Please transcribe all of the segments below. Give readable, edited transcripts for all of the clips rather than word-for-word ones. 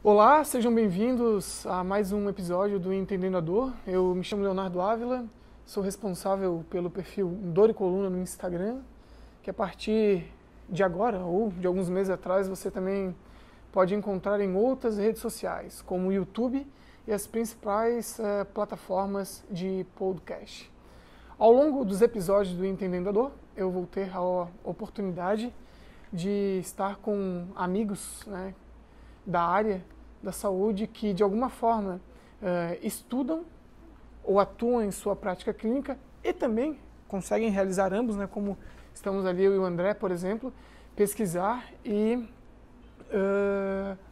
Olá, sejam bem-vindos a mais um episódio do Entendendo a Dor. Eu me chamo Leonardo Ávila, sou responsável pelo perfil Dor e Coluna no Instagram, que a partir de agora ou de alguns meses atrás você também pode encontrar em outras redes sociais, como o YouTube e as principais plataformas de podcast. Ao longo dos episódios do Entendendo a Dor, eu vou ter a oportunidade de estar com amigos, da área da saúde que, de alguma forma, estudam ou atuam em sua prática clínica e também conseguem realizar ambos, como estamos ali, eu e o André, por exemplo, pesquisar e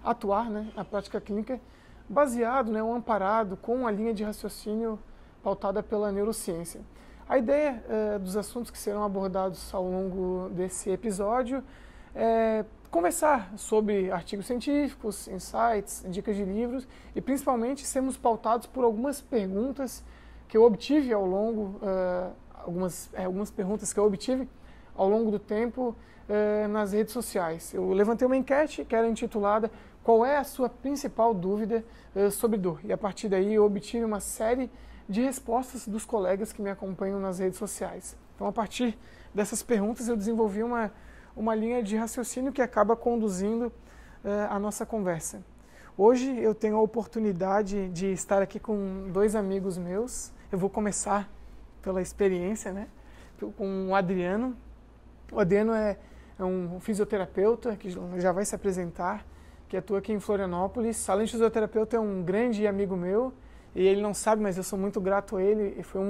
atuar na prática clínica baseado, ou amparado com a linha de raciocínio pautada pela neurociência. A ideia dos assuntos que serão abordados ao longo desse episódio é conversar sobre artigos científicos, insights, dicas de livros e principalmente sermos pautados por algumas perguntas que eu obtive ao longo, algumas perguntas que eu obtive ao longo do tempo nas redes sociais. Eu levantei uma enquete que era intitulada "Qual é a sua principal dúvida sobre dor?" E a partir daí eu obtive uma série de respostas dos colegas que me acompanham nas redes sociais. Então, a partir dessas perguntas eu desenvolvi uma linha de raciocínio que acaba conduzindo a nossa conversa. Hoje eu tenho a oportunidade de estar aqui com dois amigos meus. Eu vou começar pela experiência, com o Adriano. O Adriano é um fisioterapeuta que já vai se apresentar, que atua aqui em Florianópolis. Além de fisioterapeuta, é um grande amigo meu, e ele não sabe, mas eu sou muito grato a ele. E foi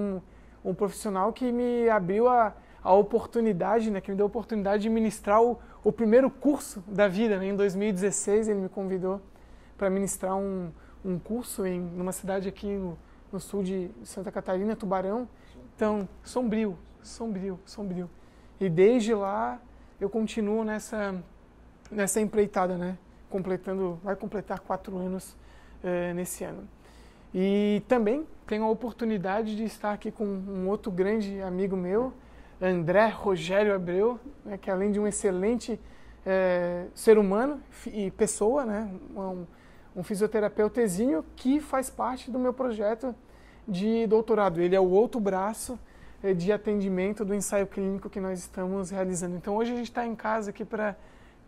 um profissional que me abriu a oportunidade, que me deu a oportunidade de ministrar o primeiro curso da vida. Em 2016 ele me convidou para ministrar um curso numa cidade aqui no sul de Santa Catarina, Tubarão. Então, sombrio. E desde lá eu continuo nessa empreitada, vai completar 4 anos nesse ano. E também tenho a oportunidade de estar aqui com um outro grande amigo meu, André Rogério Abreu, que além de um excelente ser humano e pessoa, um fisioterapeuta exímio que faz parte do meu projeto de doutorado. Ele é o outro braço de atendimento do ensaio clínico que nós estamos realizando. Então hoje a gente está em casa aqui para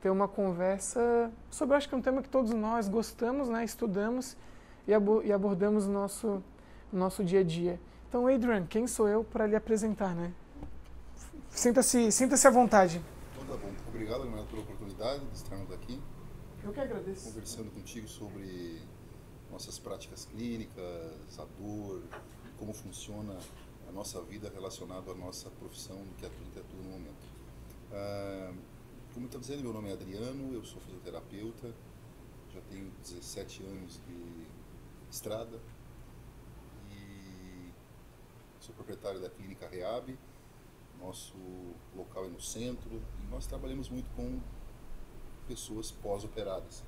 ter uma conversa sobre, acho que é um tema que todos nós gostamos, estudamos e abordamos no nosso dia a dia. Então, Adrian, quem sou eu para lhe apresentar, Sinta-se à vontade. Então tá bom. Obrigado, Leonardo, pela oportunidade de estarmos aqui. Eu que agradeço. Conversando contigo sobre nossas práticas clínicas, a dor, como funciona a nossa vida relacionada à nossa profissão que a gente atua no momento. Como está dizendo, meu nome é Adriano, eu sou fisioterapeuta, já tenho 17 anos de estrada e sou proprietário da Clínica Rehab. Nosso local é no centro e nós trabalhamos muito com pessoas pós-operadas,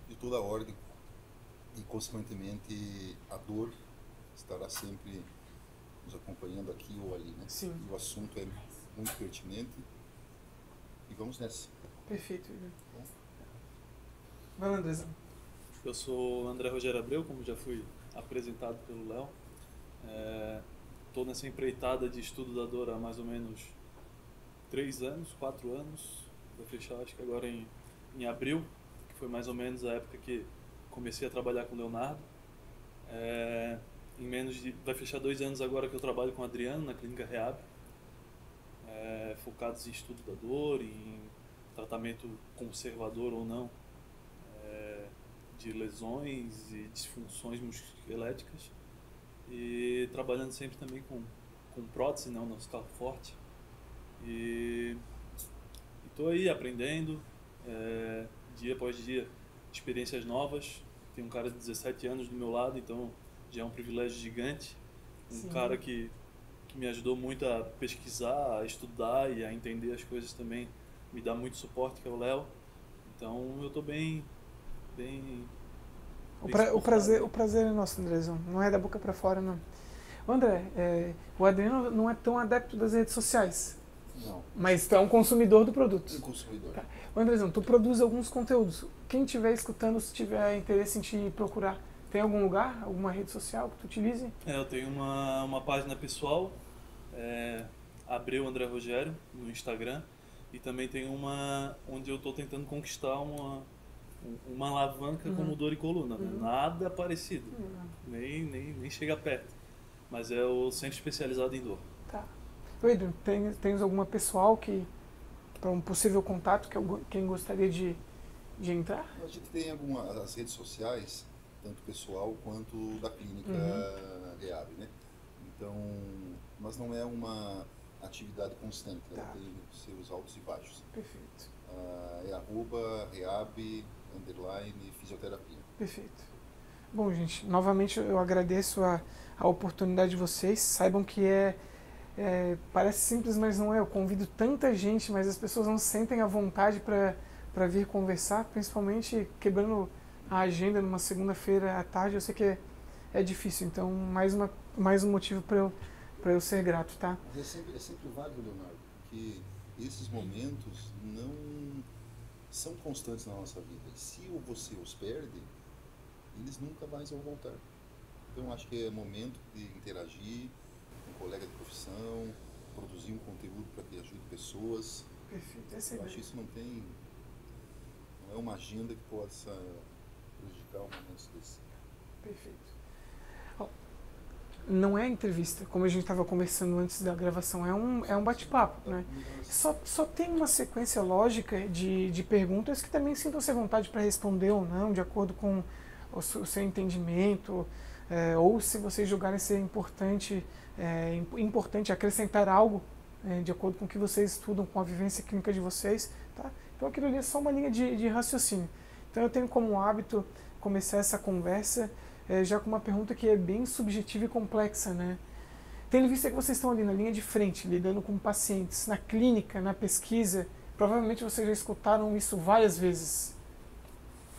de toda a ordem, e consequentemente a dor estará sempre nos acompanhando aqui ou ali, Sim. E o assunto é muito pertinente e vamos nessa. Perfeito. Vai lá, Andrezão. Eu sou André Rogério Abreu, como já fui apresentado pelo Léo. Estou nessa empreitada de estudo da dor há mais ou menos 4 anos. Vai fechar, acho que agora em abril, que foi mais ou menos a época que comecei a trabalhar com o Leonardo. Vai fechar 2 anos agora que eu trabalho com o Adriano na Clínica Rehab, focados em estudo da dor, em tratamento conservador ou não, de lesões e disfunções musculoesqueléticas. E trabalhando sempre também com prótese, o nosso carro forte. E estou aí aprendendo, dia após dia, experiências novas. Tem um cara de 17 anos do meu lado, então já é um privilégio gigante. Sim. Cara que me ajudou muito a pesquisar, a estudar e a entender as coisas também. Me dá muito suporte, que é o Léo. Então eu estou bem o prazer é nosso, Andrezão. Não é da boca para fora, não. André, o Adriano não é tão adepto das redes sociais. Não. Mas tu é um consumidor do produto. Um consumidor. Tá. Andrezão, tu produz alguns conteúdos. Quem estiver escutando, se tiver interesse em te procurar, tem algum lugar, alguma rede social que tu utilize? Eu tenho uma página pessoal, Abreu André Rogério, no Instagram, e também tem uma onde eu estou tentando conquistar uma alavanca como dor e coluna, né? Nada parecido, nem chega perto, mas é o centro especializado em dor. Tá. Pedro, tens alguma pessoal que para um possível contato que quem gostaria de entrar? A gente tem as redes sociais, tanto pessoal quanto da clínica REAB, né? Então, mas não é uma atividade constante, ela tem seus altos e baixos. Perfeito. É @reab_fisioterapia. Perfeito. Bom, gente, novamente eu agradeço a oportunidade de vocês. Saibam que parece simples, mas não é. Eu convido tanta gente, mas as pessoas não se sentem à vontade para vir conversar, principalmente quebrando a agenda numa segunda-feira à tarde. Eu sei que é difícil, então mais um motivo para eu ser grato, tá? Mas é sempre válido, Leonardo, porque esses momentos não são constantes na nossa vida. E se você os perde, eles nunca mais vão voltar. Então acho que é momento de interagir com um colega de profissão, produzir um conteúdo para que ajude pessoas. Perfeito. Eu acho que isso não é uma agenda que possa prejudicar um momento desse. Perfeito. Não é entrevista, como a gente estava conversando antes da gravação, é um bate-papo, né? Só tem uma sequência lógica de perguntas que também sintam-se à vontade para responder ou não, de acordo com o seu entendimento, ou se vocês julgarem ser importante acrescentar algo, de acordo com o que vocês estudam, com a vivência clínica de vocês, tá? Então aquilo ali é só uma linha de raciocínio. Então eu tenho como hábito começar essa conversa já com uma pergunta que é bem subjetiva e complexa, né? Tendo em vista que vocês estão ali na linha de frente, lidando com pacientes, na clínica, na pesquisa, provavelmente vocês já escutaram isso várias vezes.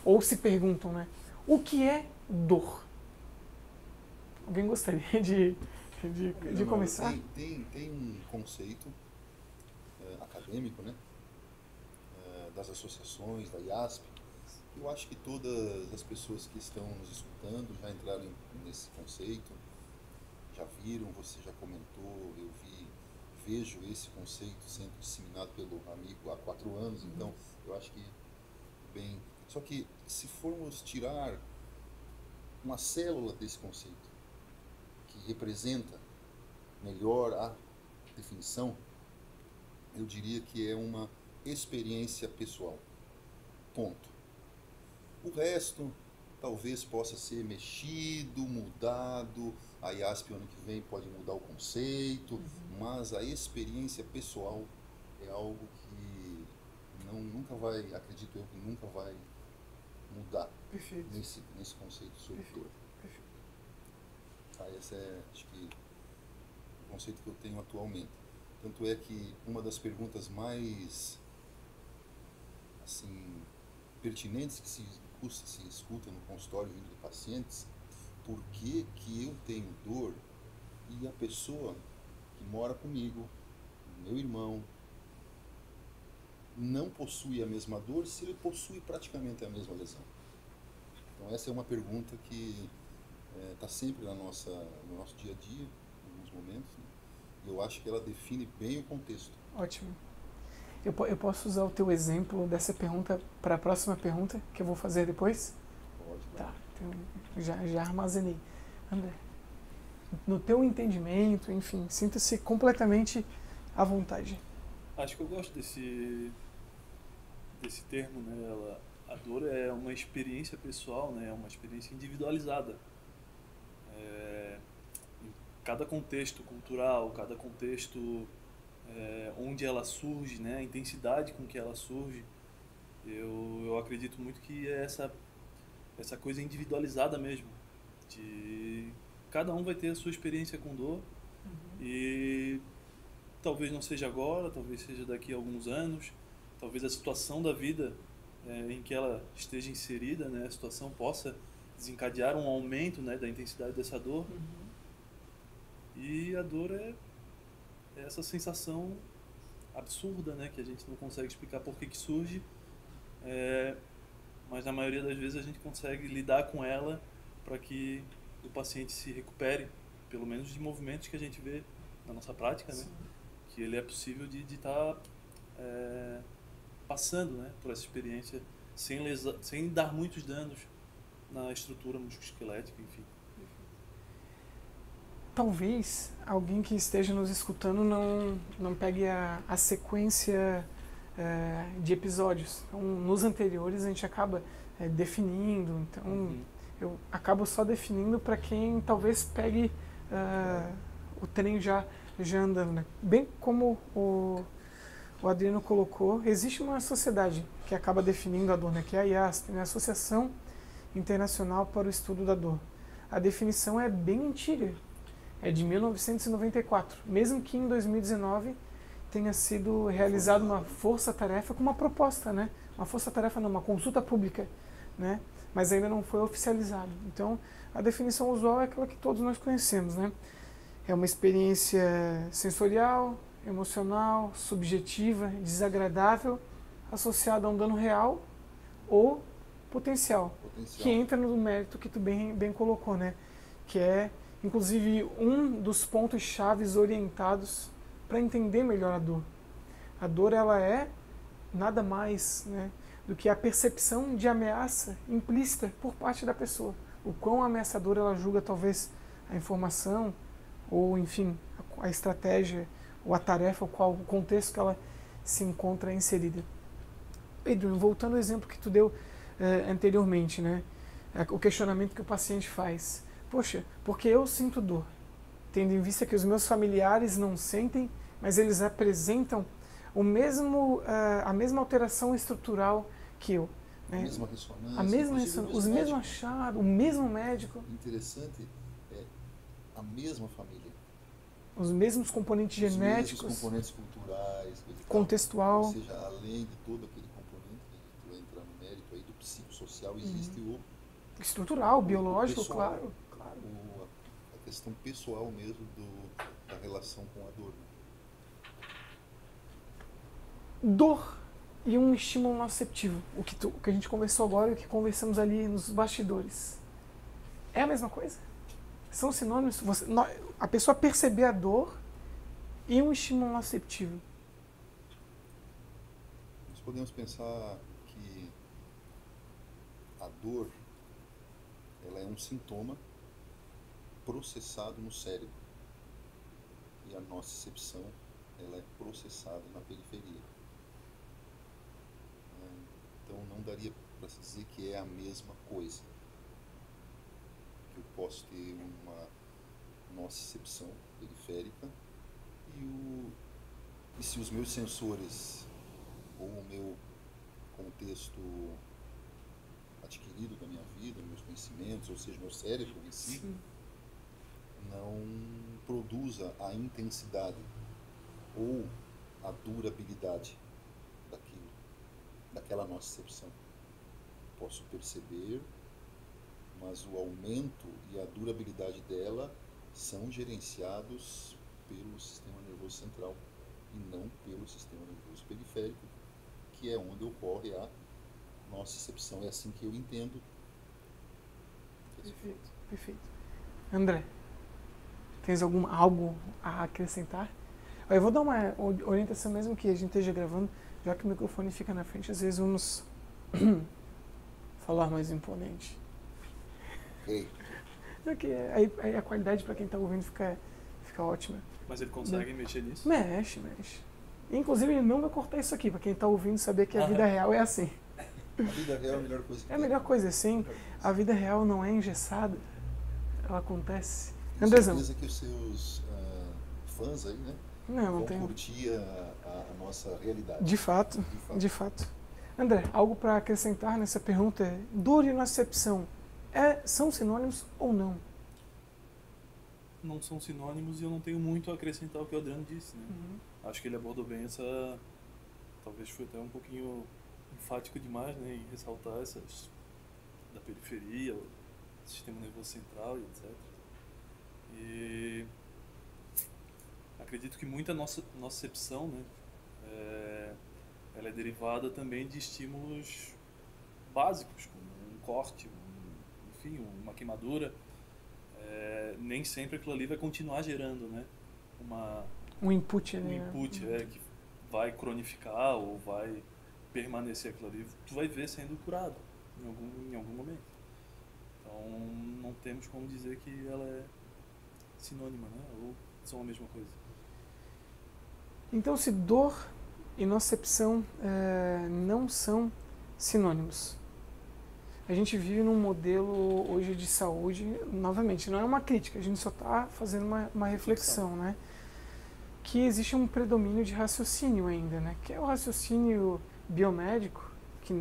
Ou se perguntam, né? O que é dor? Alguém gostaria de começar? Tem um conceito acadêmico, né? Das associações, da IASP. Eu acho que todas as pessoas que estão nos escutando já entraram nesse conceito, já viram, você já comentou, vejo esse conceito sendo disseminado pelo amigo há 4 anos, então eu acho que bem. Só que se formos tirar uma célula desse conceito, que representa melhor a definição, eu diria que é uma experiência pessoal. Ponto. O resto talvez possa ser mexido, mudado, a IASP ano que vem pode mudar o conceito, mas a experiência pessoal é algo que nunca vai, acredito eu, que nunca vai mudar. Perfeito. Nesse conceito sobre dor. Esse é, acho que, o conceito que eu tenho atualmente. Tanto é que uma das perguntas mais pertinentes que se escuta no consultório vindo de pacientes, por que eu tenho dor e a pessoa que mora comigo, meu irmão, não possui a mesma dor se ele possui praticamente a mesma lesão? Então essa é uma pergunta que está sempre no nosso dia a dia, em alguns momentos, né? E eu acho que ela define bem o contexto. Ótimo. Eu posso usar o teu exemplo dessa pergunta para a próxima pergunta que eu vou fazer depois? Pode. Tá, então já armazenei. André, no teu entendimento, enfim, sinta-se completamente à vontade. Acho que eu gosto desse termo, né? A dor é uma experiência pessoal, né? É uma experiência individualizada. Em cada contexto cultural, cada contexto onde ela surge, né? A intensidade com que ela surge, eu acredito muito que é essa coisa individualizada mesmo, de cada um vai ter a sua experiência com dor, e talvez não seja agora, talvez seja daqui a alguns anos, talvez a situação da vida em que ela esteja inserida, né? A situação possa desencadear um aumento, né, da intensidade dessa dor. E a dor é essa sensação absurda, né, que a gente não consegue explicar por que surge, mas na maioria das vezes a gente consegue lidar com ela para que o paciente se recupere, pelo menos de movimentos que a gente vê na nossa prática, né, que ele é possível de estar passando, né, por essa experiência sem dar muitos danos na estrutura musculoesquelética, enfim. Talvez alguém que esteja nos escutando não pegue a sequência de episódios. Então, nos anteriores a gente acaba definindo, então eu acabo só definindo para quem talvez pegue o trem já andando, né? Bem como o Adriano colocou, existe uma sociedade que acaba definindo a dor, né? Que é a IASP, né? A Associação Internacional para o Estudo da Dor. A definição é bem antiga, é de 1994, mesmo que em 2019 tenha sido realizada uma força-tarefa com uma proposta, né? Uma força-tarefa não, uma consulta pública, né? Mas ainda não foi oficializado. Então, a definição usual é aquela que todos nós conhecemos, né? É uma experiência sensorial, emocional, subjetiva, desagradável, associada a um dano real ou potencial. Que entra no mérito que tu bem colocou, né? Que é, inclusive, um dos pontos chaves orientados para entender melhor a dor. A dor, ela é nada mais, né, do que a percepção de ameaça implícita por parte da pessoa. O quão ameaçadora ela julga, talvez, a informação, ou, enfim, a estratégia, ou a tarefa, o contexto que ela se encontra inserida. Pedro, voltando ao exemplo que tu deu anteriormente, né, o questionamento que o paciente faz. Poxa, porque eu sinto dor, tendo em vista que os meus familiares não sentem, mas eles apresentam a mesma alteração estrutural que eu. Né? A mesma ressonância, os mesmos achados, o mesmo médico. Interessante, a mesma família. Os mesmos componentes genéticos. Os mesmos componentes culturais. Contextual. Ou seja, além de todo aquele componente, que tu entra no mérito aí do psicossocial, existe o estrutural, biológico, pessoal, claro. A questão pessoal mesmo da relação com a dor. Dor e um estímulo nociceptivo. O que a gente conversou agora e o que conversamos ali nos bastidores. É a mesma coisa? São sinônimos? A pessoa perceber a dor e um estímulo nociceptivo. Nós podemos pensar que a dor, ela é um sintoma processado no cérebro e a nocicepção, ela é processada na periferia. Então não daria para se dizer que é a mesma coisa. Eu posso ter uma nocicepção periférica e se os meus sensores ou o meu contexto adquirido da minha vida, meus conhecimentos, ou seja, meu cérebro em si, não produza a intensidade ou a durabilidade daquela nocicepção. Posso perceber, mas o aumento e a durabilidade dela são gerenciados pelo sistema nervoso central e não pelo sistema nervoso periférico, que é onde ocorre a nocicepção. É assim que eu entendo. Perfeito, perfeito. André, tens algo a acrescentar? Eu vou dar uma orientação mesmo que a gente esteja gravando, já que o microfone fica na frente, às vezes vamos falar mais imponente. Ei. Aí a qualidade para quem está ouvindo fica ótima. Mas ele consegue mexer nisso? Mexe. Inclusive ele não vai cortar isso aqui, para quem está ouvindo saber que a vida real é assim. A vida real é a melhor coisa que É a melhor coisa, sim. A vida real não é engessada, ela acontece. Tenho certeza que os seus fãs aí, né? Não tenho. Curtir a nossa realidade. De fato. André, algo para acrescentar nessa pergunta? Dor e nocicepção são sinônimos ou não? Não são sinônimos e eu não tenho muito a acrescentar ao que o Adriano disse, né? Acho que ele abordou bem essa... Talvez foi até um pouquinho enfático demais, né? Em ressaltar essas... da periferia, o sistema nervoso central e etc. E... acredito que muita nocicepção, né, ela é derivada também de estímulos básicos, como um corte, enfim, uma queimadura. Nem sempre aquilo ali vai continuar gerando, né, um input, um né? input que vai cronificar ou vai permanecer aquilo ali. Tu vai ver sendo curado em algum momento. Então não temos como dizer que ela é sinônima, né, ou são a mesma coisa. Então, se dor e nocicepção não são sinônimos, a gente vive num modelo hoje de saúde, novamente, não é uma crítica, a gente só está fazendo uma reflexão, né? Que existe um predomínio de raciocínio ainda, né? Que é o raciocínio biomédico, que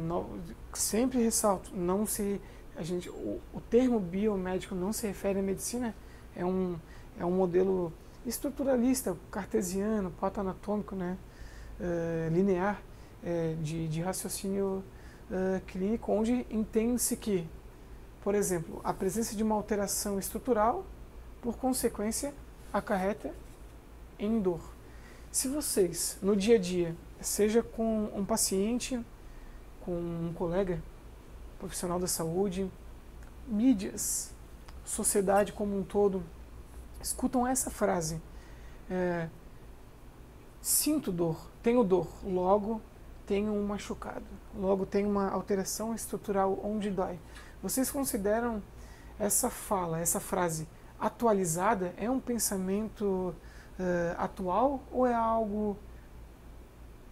sempre ressalto, o termo biomédico não se refere à medicina, é um modelo estruturalista, cartesiano, patoanatômico, né? Linear, de raciocínio clínico, onde entende-se que, por exemplo, a presença de uma alteração estrutural, por consequência, acarreta em dor. Se vocês, no dia a dia, seja com um paciente, com um colega profissional da saúde, mídias, sociedade como um todo, escutam essa frase, sinto dor, tenho dor, logo tenho um machucado, logo tenho uma alteração estrutural onde dói. Vocês consideram essa fala, essa frase atualizada? É um pensamento atual ou é algo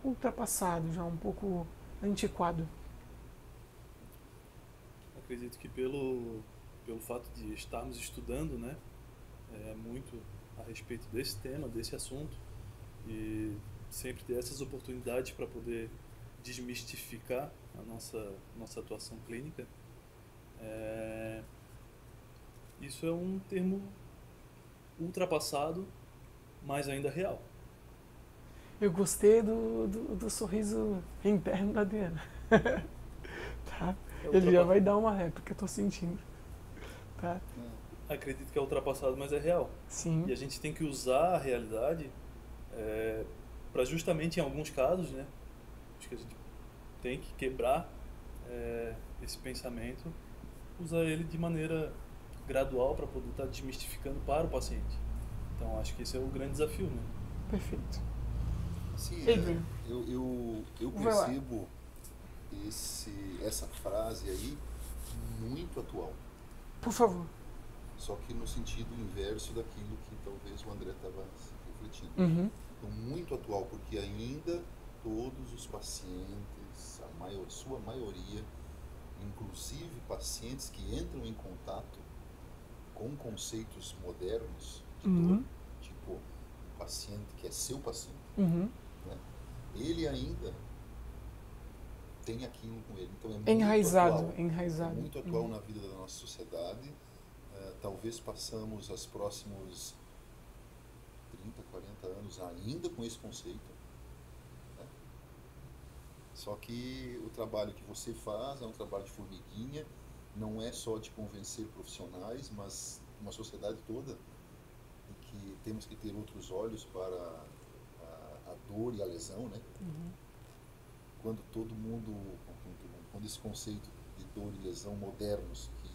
ultrapassado, já um pouco antiquado? Acredito que pelo fato de estarmos estudando, né, muito a respeito desse tema, desse assunto, e sempre ter essas oportunidades para poder desmistificar a nossa atuação clínica, isso é um termo ultrapassado, mas ainda real. Eu gostei do sorriso interno da Adriana. Tá? Ele já vai dar uma réplica, eu tô sentindo. Tá? Acredito que é ultrapassado, mas é real. Sim. E a gente tem que usar a realidade para justamente, em alguns casos, né, acho que a gente tem que quebrar esse pensamento, usar ele de maneira gradual para poder estar desmistificando para o paciente. Então, acho que esse é o grande desafio, né? Perfeito. Sim, eu percebo essa frase aí muito atual. Por favor. Só que no sentido inverso daquilo que talvez o André estava refletindo. Uhum. Então, muito atual, porque ainda todos os pacientes, sua maioria, inclusive pacientes que entram em contato com conceitos modernos de dor, tipo um paciente que é seu paciente, né? Ele ainda tem aquilo com ele. Então é muito Enraizado. É muito atual na vida da nossa sociedade. Talvez passamos os próximos 30, 40 anos ainda com esse conceito. Né? Só que o trabalho que você faz é um trabalho de formiguinha, não é só de convencer profissionais, mas uma sociedade toda, em que temos que ter outros olhos para a dor e a lesão, né? Quando quando esse conceito de dor e lesão modernos que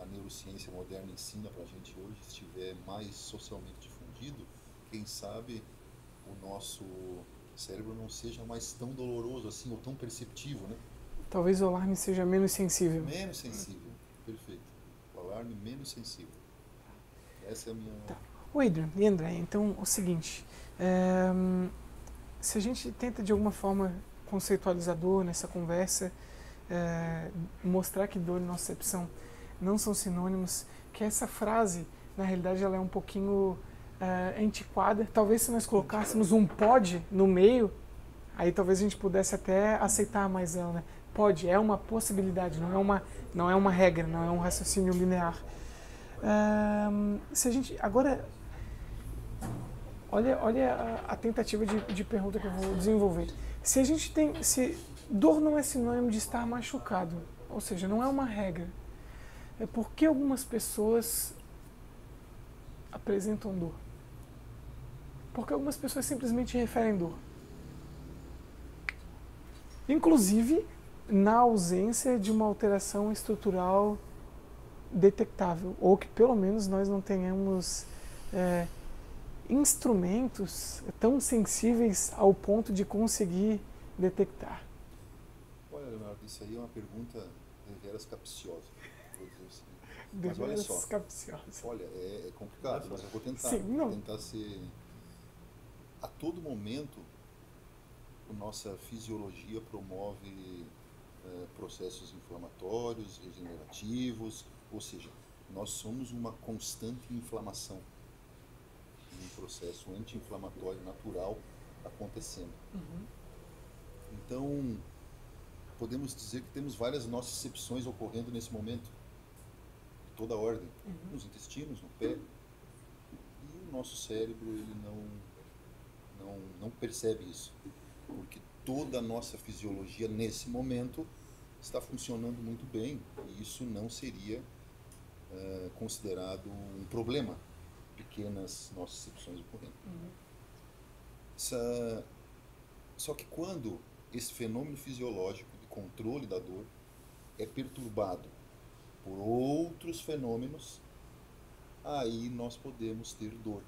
a neurociência moderna ensina para a gente hoje estiver mais socialmente difundido, quem sabe o nosso cérebro não seja mais tão doloroso assim, ou tão perceptivo, né? Talvez o alarme seja menos sensível. Menos sensível, perfeito. O alarme menos sensível. Essa é a minha... Tá. O Adrian e André, então o seguinte, se a gente tenta de alguma forma conceitualizador nessa conversa, mostrar que dor e nocicepção não são sinônimos, que essa frase, na realidade, ela é um pouquinho antiquada. Talvez se nós colocássemos um pode no meio, aí talvez a gente pudesse até aceitar mais ela, né? Pode, é uma possibilidade, não é uma regra, não é um raciocínio linear. Se a gente agora olha a tentativa de pergunta que eu vou desenvolver. Se dor não é sinônimo de estar machucado, ou seja, não é uma regra, é por que algumas pessoas apresentam dor? Porque algumas pessoas simplesmente referem dor. Inclusive, na ausência de uma alteração estrutural detectável, ou que pelo menos nós não tenhamos instrumentos tão sensíveis ao ponto de conseguir detectar. Olha, Leonardo, isso aí é uma pergunta deveras capciosa. Vou dizer assim. Mas olha só, capciosa. olha, é complicado, mas eu vou tentar. Sim, não. Vou tentar ser... A todo momento, a nossa fisiologia promove processos inflamatórios, regenerativos, ou seja, nós somos uma constante inflamação, um processo anti-inflamatório natural acontecendo. Então, podemos dizer que temos várias nocicepções ocorrendo nesse momento, de toda a ordem, nos intestinos, no pé, e o nosso cérebro ele não percebe isso, porque toda a nossa fisiologia nesse momento está funcionando muito bem, e isso não seria considerado um problema, pequenas nocicepções ocorrendo. Só que quando esse fenômeno fisiológico de controle da dor é perturbado por outros fenômenos, aí nós podemos ter dor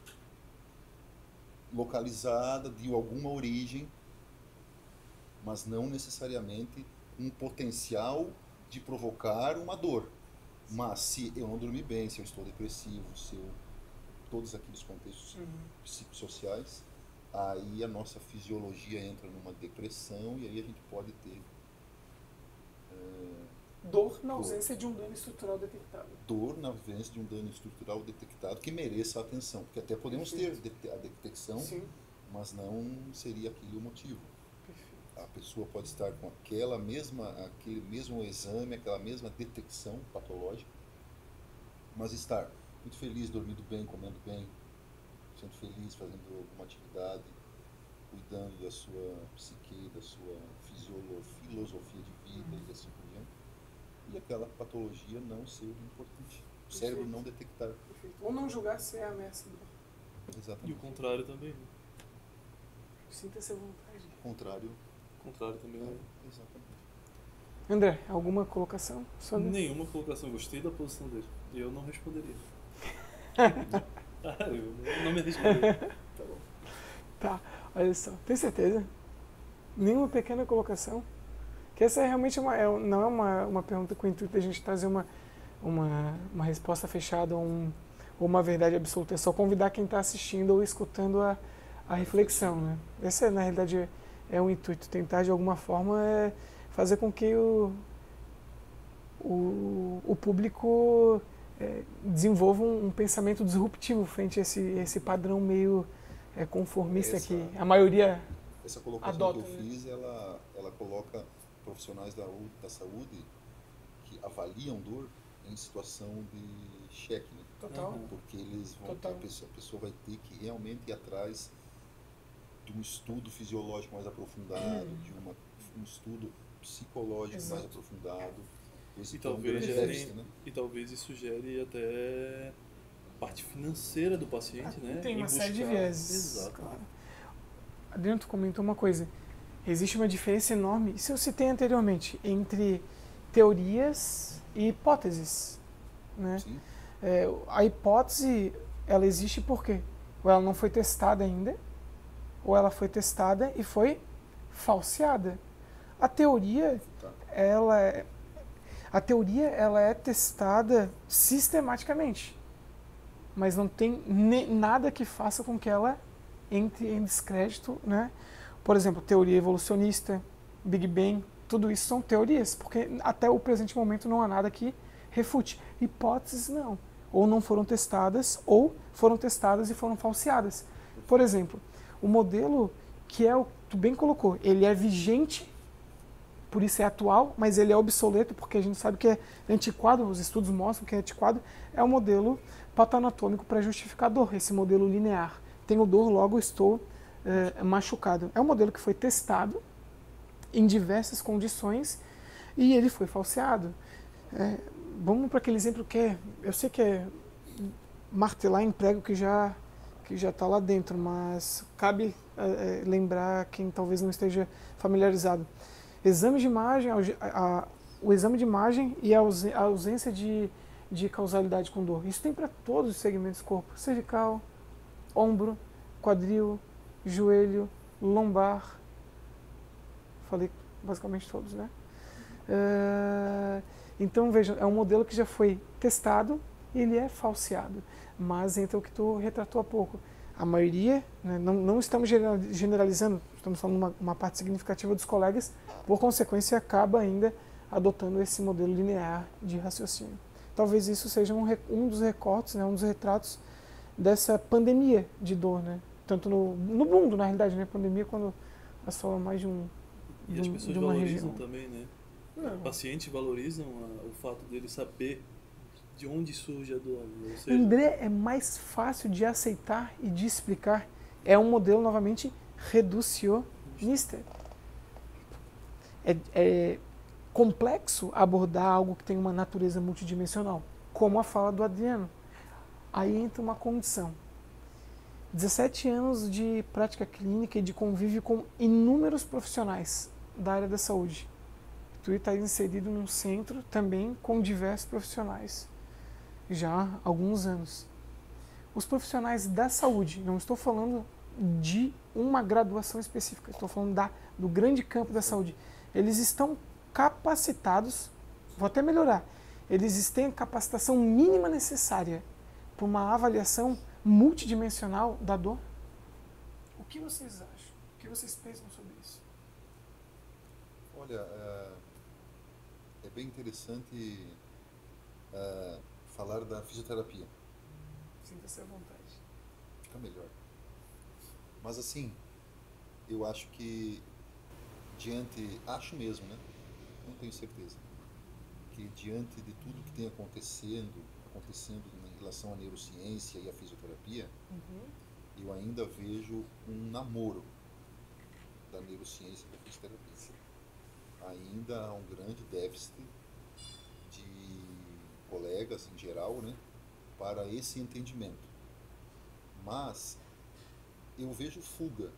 localizada de alguma origem, mas não necessariamente um potencial de provocar uma dor. Mas se eu não dormir bem, se eu estou depressivo, todos aqueles contextos psicossociais, aí a nossa fisiologia entra numa depressão e aí a gente pode ter Dor na ausência de um dano estrutural detectado. Dor na ausência de um dano estrutural detectado que mereça atenção, porque até podemos ter a detecção, sim, mas não seria aquele o motivo. Perfeito. A pessoa pode estar com aquele mesmo exame, aquela mesma detecção patológica, mas estar muito feliz, dormindo bem, comendo bem, sendo feliz, fazendo alguma atividade, cuidando da sua psique, da sua filosofia de vida e assim por diante. E aquela patologia não ser importante. O cérebro não detectar. Perfeito. Ou não julgar se é ameaçador. Exatamente. E o contrário também, né? Sinta-se à vontade. O contrário também é. Exatamente. André, alguma colocação? Nenhuma colocação. Gostei da posição dele. E eu não responderia. Eu não me responderia. Tá bom. Tá, olha só. Tem certeza? Nenhuma pequena colocação? Que essa é realmente não é uma pergunta com o intuito de a gente trazer uma resposta fechada ou uma verdade absoluta. É só convidar quem está assistindo ou escutando a reflexão, né? Esse, na realidade, é o intuito. Tentar, de alguma forma, fazer com que o público desenvolva um pensamento disruptivo frente a esse padrão meio conformista que a maioria essa colocação adota, que eu fiz, ela coloca profissionais da saúde que avaliam dor em situação de cheque, né? Total. Porque eles vão a pessoa vai ter que realmente ir atrás de um estudo fisiológico mais aprofundado, de um estudo psicológico mais aprofundado. E talvez isso gere até a parte financeira do paciente, né? Tem uma série de vieses. Exato. Claro. Adriano, tu comentou uma coisa. Existe uma diferença enorme, isso eu citei anteriormente, entre teorias e hipóteses, né? Sim. A hipótese, ela existe por quê? Ou ela não foi testada ainda, ou ela foi testada e foi falseada. A teoria, ela é testada sistematicamente, mas não tem nada que faça com que ela entre em descrédito, né? Por exemplo, teoria evolucionista, Big Bang, tudo isso são teorias, porque até o presente momento não há nada que refute. Hipóteses não. Ou não foram testadas, ou foram testadas e foram falseadas. Por exemplo, o modelo que é o que tu bem colocou, ele é vigente, por isso é atual, mas ele é obsoleto, porque a gente sabe que é antiquado, os estudos mostram que é antiquado, é o modelo patoanatômico para justificar dor, esse modelo linear. Tenho dor, logo estou machucado. É um modelo que foi testado em diversas condições e ele foi falseado. Vamos para aquele exemplo que eu sei que é martelar em prego que já está lá dentro, mas cabe lembrar quem talvez não esteja familiarizado. exame de imagem, o exame de imagem e a ausência de causalidade com dor. Isso tem para todos os segmentos do corpo: cervical, ombro, quadril, joelho, lombar. Falei basicamente todos, né? Então, veja, é um modelo que já foi testado e ele é falseado. Mas entra o que tu retratou há pouco. A maioria, né, não estamos generalizando, estamos falando uma parte significativa dos colegas, por consequência, acaba ainda adotando esse modelo linear de raciocínio. Talvez isso seja um dos recortes, né, um dos retratos dessa pandemia de dor, né? Tanto no mundo, na realidade, né? Pandemia quando assola mais de uma região. E as pessoas valorizam também, né? Os pacientes valorizam o fato dele saber de onde surge a dor. Ou seja, André, é mais fácil de aceitar e de explicar. É um modelo, novamente, reducionista. É complexo abordar algo que tem uma natureza multidimensional, como a fala do Adriano. Aí entra uma condição. 17 anos de prática clínica e de convívio com inúmeros profissionais da área da saúde. Tu está inserido num centro também com diversos profissionais, já há alguns anos. Os profissionais da saúde, não estou falando de uma graduação específica, estou falando do grande campo da saúde, eles estão capacitados, vou até melhorar, eles têm a capacitação mínima necessária para uma avaliação multidimensional da dor? O que vocês acham? O que vocês pensam sobre isso? Olha, é bem interessante falar da fisioterapia. Sinta-se à vontade. Fica melhor. Mas assim, eu acho que acho mesmo, né? Não tenho certeza. Que diante de tudo que tem acontecendo em relação à neurociência e à fisioterapia, eu ainda vejo um namoro da neurociência com a fisioterapia. Ainda há um grande déficit de colegas em geral, né, para esse entendimento. Mas eu vejo fuga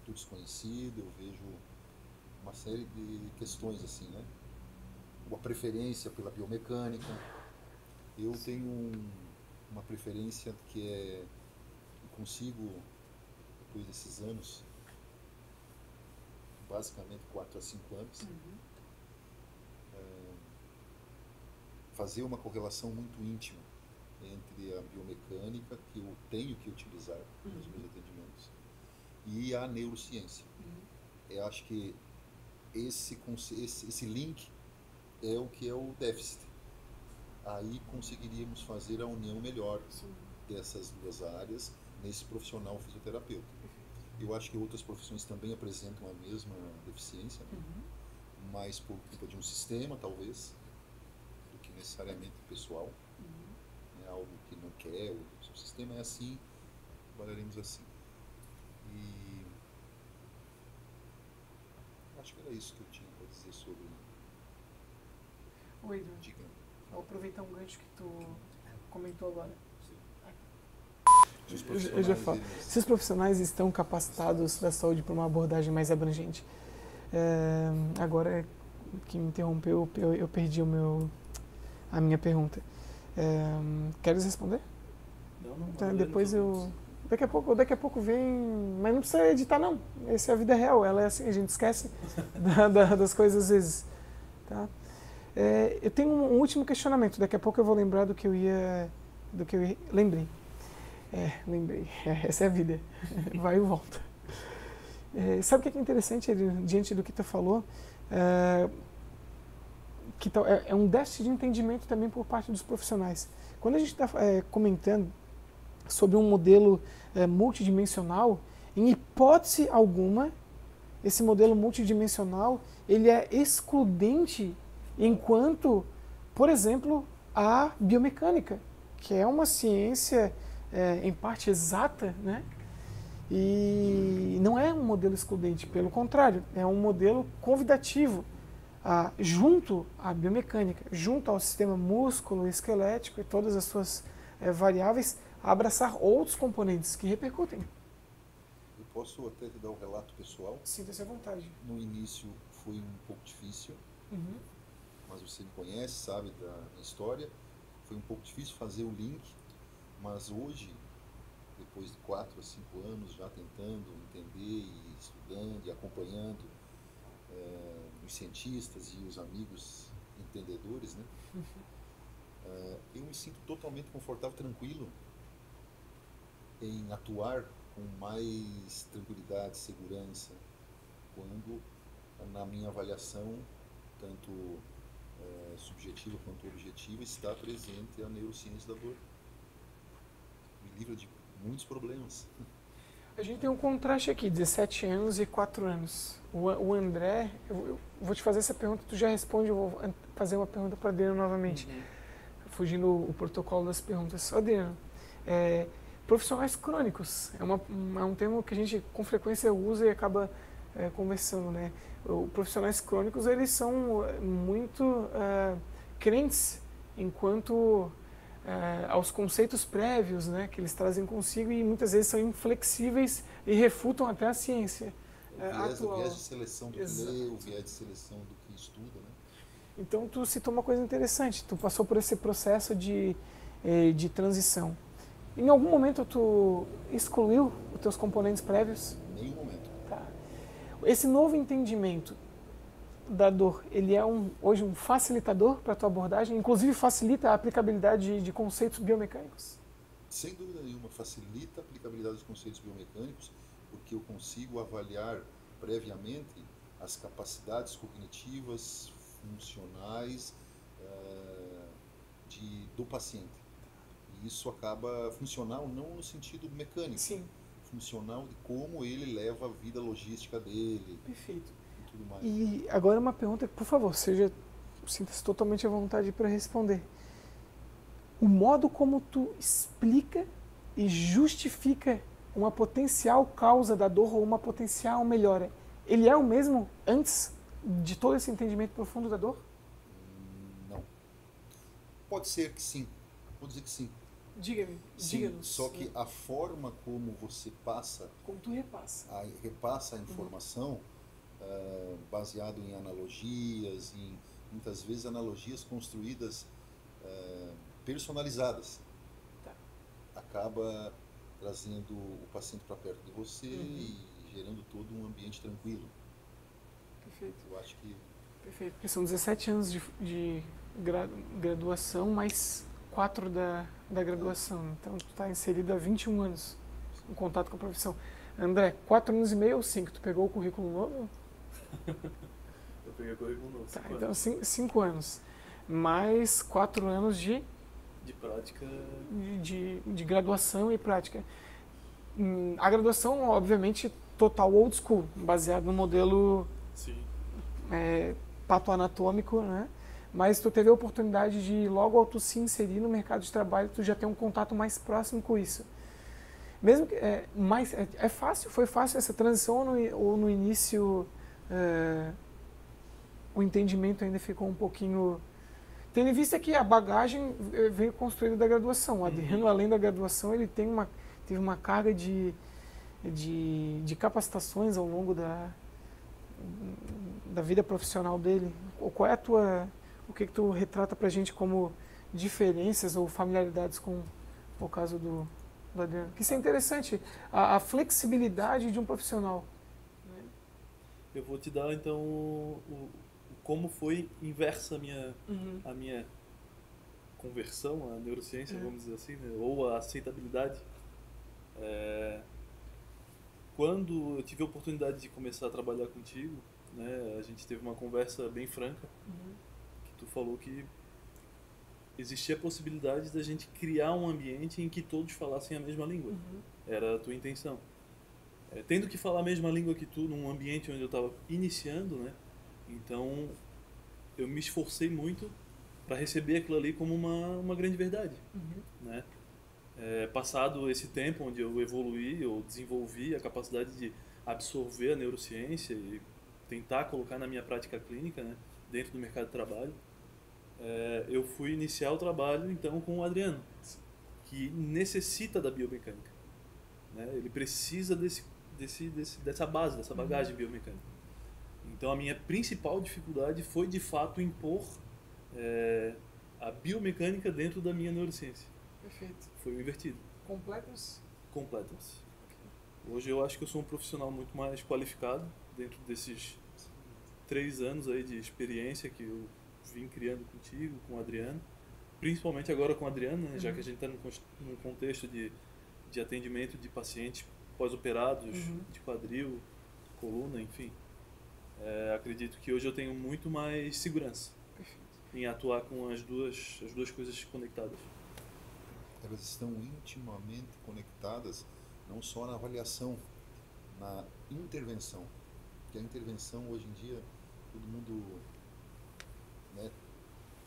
do desconhecido, eu vejo uma série de questões assim, né? Uma preferência pela biomecânica. Eu tenho uma preferência que eu consigo, depois desses anos, basicamente 4 a 5 anos, fazer uma correlação muito íntima entre a biomecânica que eu tenho que utilizar nos meus atendimentos e a neurociência. Eu acho que esse link é o que é o déficit. Aí conseguiríamos fazer a união melhor dessas duas áreas nesse profissional fisioterapeuta. Eu acho que outras profissões também apresentam a mesma deficiência, né? Mas por culpa de um sistema, talvez, do que necessariamente pessoal. É algo que não quer, se o sistema é assim, trabalharemos assim. E acho que era isso que eu tinha para dizer sobre. Oi, Edu. Vou aproveitar um gancho que tu comentou agora. Eu já falo. Se os profissionais estão capacitados da saúde para uma abordagem mais abrangente. Agora que me interrompeu, eu perdi a minha pergunta. Queres responder? Não. Então, depois eu... Daqui a pouco vem... Mas não precisa editar, não. Essa é a vida real. Ela é assim, a gente esquece das coisas às vezes. Tá? Eu tenho um último questionamento. Daqui a pouco eu vou lembrar do que eu lembrei. Lembrei. Essa é a vida. Vai e volta. Sabe o que é interessante, diante do que tu falou? Que é um déficit de entendimento também por parte dos profissionais. Quando a gente está comentando sobre um modelo multidimensional, em hipótese alguma, esse modelo multidimensional ele é excludente enquanto, por exemplo, a biomecânica, que é uma ciência em parte exata, né? E não é um modelo excludente, pelo contrário, é um modelo convidativo, junto à biomecânica, junto ao sistema músculo, esquelético e todas as suas variáveis, a abraçar outros componentes que repercutem. Eu posso até te dar um relato pessoal. Sinta-se à vontade. No início foi um pouco difícil, mas você me conhece, sabe da minha história. Foi um pouco difícil fazer o link, mas hoje, depois de 4 a 5 anos já tentando entender e estudando e acompanhando os cientistas e os amigos entendedores, né? Eu me sinto totalmente confortável, tranquilo em atuar com mais tranquilidade, segurança, quando na minha avaliação, tanto subjetiva quanto objetiva, está presente a neurociência da dor. Me livra de muitos problemas. A gente tem um contraste aqui, 17 anos e 4 anos. O André, eu vou te fazer essa pergunta, tu já responde, eu vou fazer uma pergunta para Adriano novamente. Fugindo o protocolo das perguntas. Adriano, profissionais crônicos, é um termo que a gente com frequência usa e acaba conversando, né? Profissionais crônicos, eles são muito crentes enquanto aos conceitos prévios, né, que eles trazem consigo, e muitas vezes são inflexíveis e refutam até a ciência atual. O viés de seleção do que lê, o viés de seleção do que estuda, né? Então, tu citou uma coisa interessante, tu passou por esse processo de transição. Em algum momento tu excluiu os teus componentes prévios? Em nenhum momento. Tá. Esse novo entendimento da dor, ele é hoje um facilitador para a tua abordagem? Inclusive facilita a aplicabilidade de conceitos biomecânicos? Sem dúvida nenhuma, facilita a aplicabilidade dos conceitos biomecânicos, porque eu consigo avaliar previamente as capacidades cognitivas, funcionais do paciente. E isso acaba funcional não no sentido mecânico, sim, funcional de como ele leva a vida logística dele. Perfeito. E tudo mais. E agora uma pergunta, por favor, sinta-se totalmente à vontade para responder. O modo como tu explica e justifica uma potencial causa da dor ou uma potencial melhora, ele é o mesmo antes de todo esse entendimento profundo da dor? Não. Pode ser que sim. Vou dizer que sim. Diga-nos. Só que a forma como você passa... Como tu repassa. Repassa a informação baseado em analogias, muitas vezes analogias construídas personalizadas. Tá. Acaba trazendo o paciente para perto de você e gerando todo um ambiente tranquilo. Perfeito. Eu acho que... Perfeito, porque são 17 anos de graduação, mais 4 da graduação. Então, tu está inserido há 21 anos em contato com a profissão. André, 4 anos e meio ou 5? Tu pegou o currículo novo? Eu peguei o currículo novo. Tá, então 5 anos. Mais 4 anos de prática. De graduação e prática. A graduação, obviamente, total old school, baseado no modelo patoanatômico, né? Mas tu teve a oportunidade de, logo ao tu se inserir no mercado de trabalho, tu já ter um contato mais próximo com isso. Mesmo que foi fácil essa transição ou no início o entendimento ainda ficou um pouquinho... Tendo em vista que a bagagem veio construída da graduação. O Adriano, além da graduação, ele teve uma carga de capacitações ao longo da vida profissional dele. Qual é o que tu retrata pra gente como diferenças ou familiaridades com o caso do Adriano? Que isso é interessante, a flexibilidade de um profissional. Eu vou te dar então como foi inversa a minha conversão à neurociência, vamos dizer assim, né? Ou a aceitabilidade. Quando eu tive a oportunidade de começar a trabalhar contigo, né, a gente teve uma conversa bem franca, que tu falou que existia a possibilidade da gente criar um ambiente em que todos falassem a mesma língua. Era a tua intenção. Tendo que falar a mesma língua que tu, num ambiente onde eu estava iniciando, né? Então, eu me esforcei muito para receber aquilo ali como uma grande verdade, né? Passado esse tempo onde eu evoluí, eu desenvolvi a capacidade de absorver a neurociência e tentar colocar na minha prática clínica, né, dentro do mercado de trabalho, eu fui iniciar o trabalho então com o Adriano, que necessita da biomecânica, né? Ele precisa dessa base, dessa bagagem biomecânica. Então a minha principal dificuldade foi de fato impor a biomecânica dentro da minha neurociência. Perfeito. Foi o invertido. Completos? Completos. Hoje eu acho que eu sou um profissional muito mais qualificado dentro desses 3 anos aí de experiência que eu vim criando contigo, com o Adriano. Principalmente agora com o Adriano, né? Já que a gente está num contexto de atendimento de pacientes pós-operados, de quadril, coluna, enfim. Acredito que hoje eu tenho muito mais segurança em atuar com as duas coisas conectadas. Elas estão intimamente conectadas, não só na avaliação, na intervenção. Porque a intervenção hoje em dia, todo mundo, né,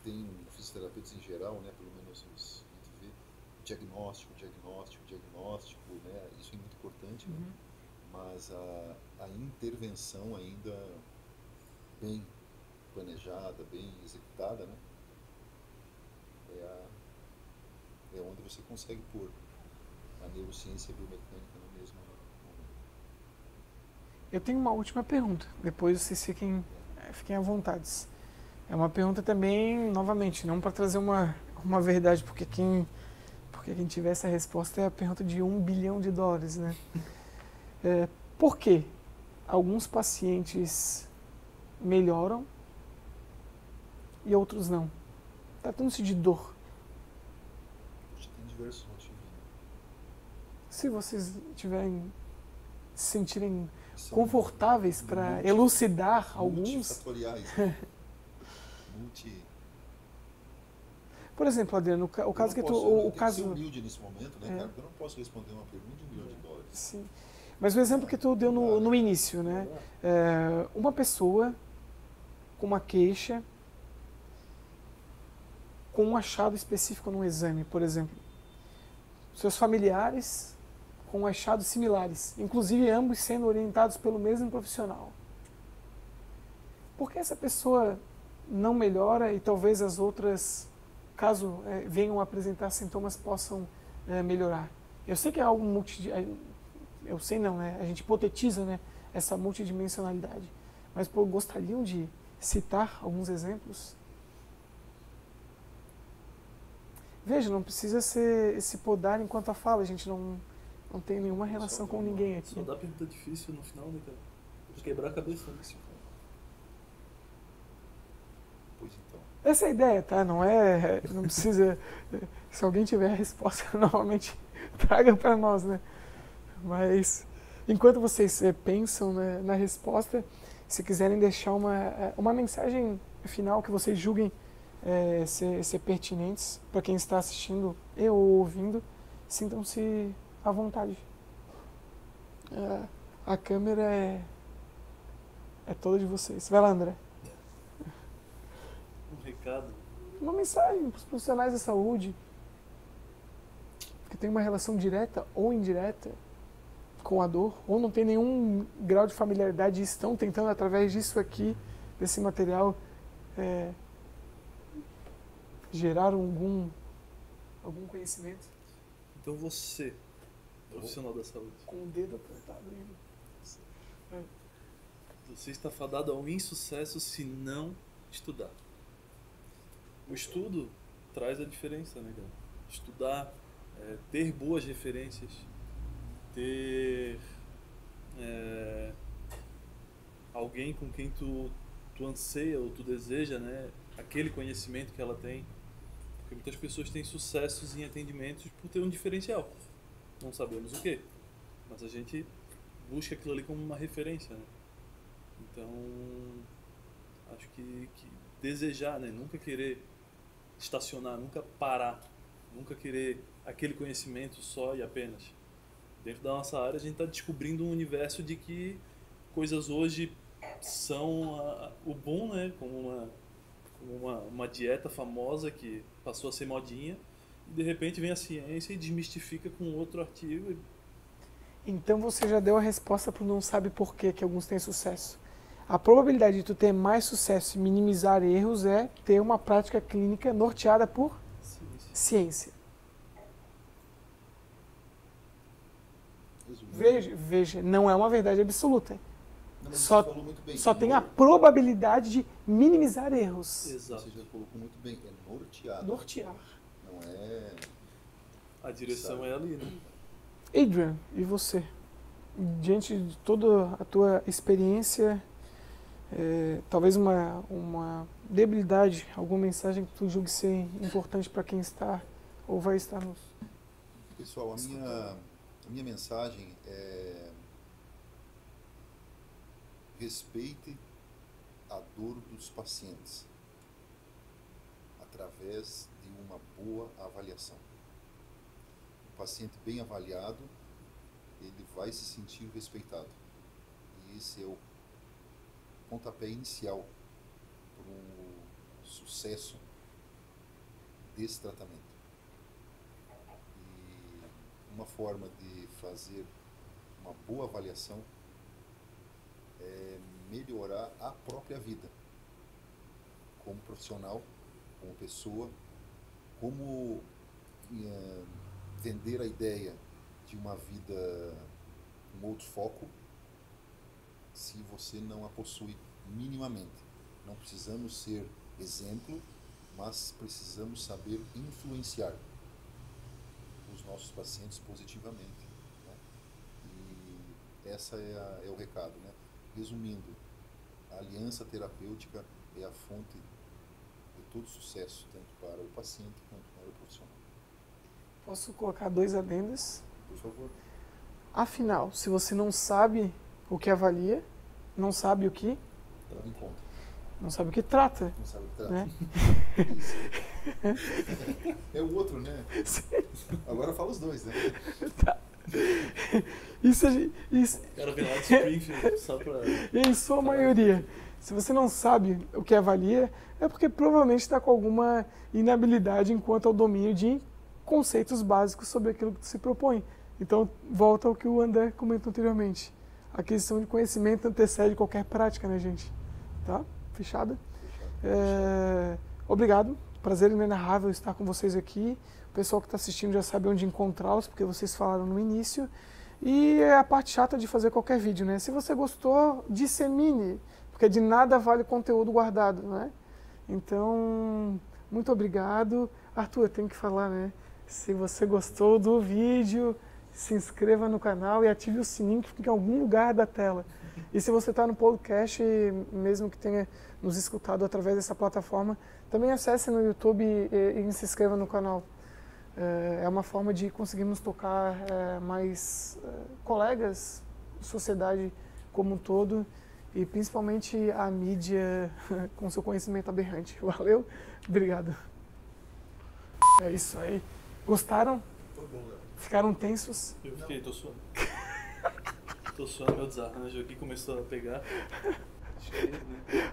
tem fisioterapeutas em geral, né, pelo menos a gente vê diagnóstico, né, isso é muito importante, né? Mas a intervenção ainda bem planejada, bem executada, né, é onde você consegue pôr a neurociência e a biomecânica no mesmo momento. Eu tenho uma última pergunta, depois vocês fiquem à vontade. É uma pergunta também, novamente, não para trazer uma verdade, porque quem tiver essa resposta é a pergunta de $1 bilhão, né? Por que alguns pacientes melhoram e outros não? Tratando-se de dor. Tem diversos motivos. Se vocês se sentirem confortáveis para elucidar alguns. Multifatoriais. Por exemplo, Adriano, o caso que tu... Eu tenho que ser humilde nesse momento, né, cara? Eu não posso responder uma pergunta de $1 bilhão. Sim. Mas o exemplo que tu deu no início, né? Uma pessoa com uma queixa, com um achado específico num exame, por exemplo. Seus familiares com achados similares, inclusive ambos sendo orientados pelo mesmo profissional. Por que essa pessoa não melhora e talvez as outras, caso venham a apresentar sintomas, possam melhorar? Eu sei que é algo eu sei não, né? A gente hipotetiza, né, essa multidimensionalidade, mas gostariam de citar alguns exemplos? Veja, não precisa se podar enquanto a fala, a gente não tem nenhuma relação com ninguém aqui. Só dá pergunta difícil no final, né, cara? Pra quebrar a cabeça. Pois então. Essa é a ideia, tá? Não precisa... Se alguém tiver a resposta, normalmente traga para nós, né? Mas, enquanto vocês pensam, né, na resposta, se quiserem deixar uma mensagem final que vocês julguem ser pertinentes para quem está assistindo e ou ouvindo, sintam-se à vontade. A câmera é toda de vocês. Vai lá, André. Um recado. Uma mensagem para os profissionais da saúde que tem uma relação direta ou indireta com a dor, ou não tem nenhum grau de familiaridade e estão tentando, através disso aqui, desse material, gerar algum conhecimento. Então você, profissional da saúde, com o dedo apontado ainda, você está fadado ao insucesso se não estudar. O estudo traz a diferença, né, cara? Estudar, ter boas referências, ter alguém com quem tu anseia ou tu deseja, né, aquele conhecimento que ela tem. Porque muitas pessoas têm sucessos em atendimentos por ter um diferencial. Não sabemos o quê, mas a gente busca aquilo ali como uma referência, né? Então, acho que desejar, né, nunca querer estacionar, nunca parar, nunca querer aquele conhecimento só e apenas. Dentro da nossa área, a gente está descobrindo um universo de que coisas hoje são o boom, né? Como uma dieta famosa que passou a ser modinha, e de repente vem a ciência e desmistifica com outro artigo. Então você já deu a resposta para o não sabe por quê que alguns têm sucesso. A probabilidade de tu ter mais sucesso e minimizar erros é ter uma prática clínica norteada por ciência. resumindo. Veja, não é uma verdade absoluta. Não, mas Só- você falou muito bem. Só tem a probabilidade de minimizar erros. Exato. Você já colocou muito bem. É norteado. Nortear. Não é... A direção é ali, né? Adrian, e você? Diante de toda a tua experiência, talvez uma debilidade, alguma mensagem que tu julgue ser importante para quem está ou vai estar nos... Pessoal, a minha mensagem é: respeite a dor dos pacientes através de uma boa avaliação. O paciente bem avaliado, ele vai se sentir respeitado. E esse é o pontapé inicial para o sucesso desse tratamento. E uma forma de fazer uma boa avaliação é melhorar a própria vida, como profissional, como pessoa, como vender a ideia de uma vida com outro foco, se você não a possui minimamente. Não precisamos ser exemplo, mas precisamos saber influenciar os nossos pacientes positivamente, né? E essa é o recado, né? Resumindo, a aliança terapêutica é a fonte de todo sucesso, tanto para o paciente quanto para o profissional. Posso colocar 2 adendos? Por favor. Afinal, se você não sabe o que avalia, não sabe o que, Encontra. não sabe o que trata, Não sabe o que trata. né? Isso. É o outro, né? Agora fala os dois, né? Isso, Quero ver lá de Springfield, só pra... e em sua maioria, se você não sabe o que avalia, é porque provavelmente está com alguma inabilidade enquanto ao domínio de conceitos básicos sobre aquilo que tu se propõe. Então, volta ao que o André comentou anteriormente. A questão de conhecimento antecede qualquer prática, né, gente? Tá? Fechada? Obrigado. Prazer inenarrável estar com vocês aqui. O pessoal que está assistindo já sabe onde encontrá-los, porque vocês falaram no início. E é a parte chata de fazer qualquer vídeo, né? Se você gostou, dissemine, porque de nada vale conteúdo guardado, né? Então, muito obrigado. Arthur, tem que falar, né? Se você gostou do vídeo, se inscreva no canal e ative o sininho que fica em algum lugar da tela. E se você está no podcast, mesmo que tenha nos escutado através dessa plataforma, também acesse no YouTube e se inscreva no canal. É uma forma de conseguirmos tocar mais colegas, sociedade como um todo, e principalmente a mídia com seu conhecimento aberrante. Valeu? Obrigado. É isso aí. Gostaram? Foi bom, Léo. Ficaram tensos? Eu fiquei, tô suando. Tô suando, meu desarranjo aqui começou a pegar. Acho que é ele, né?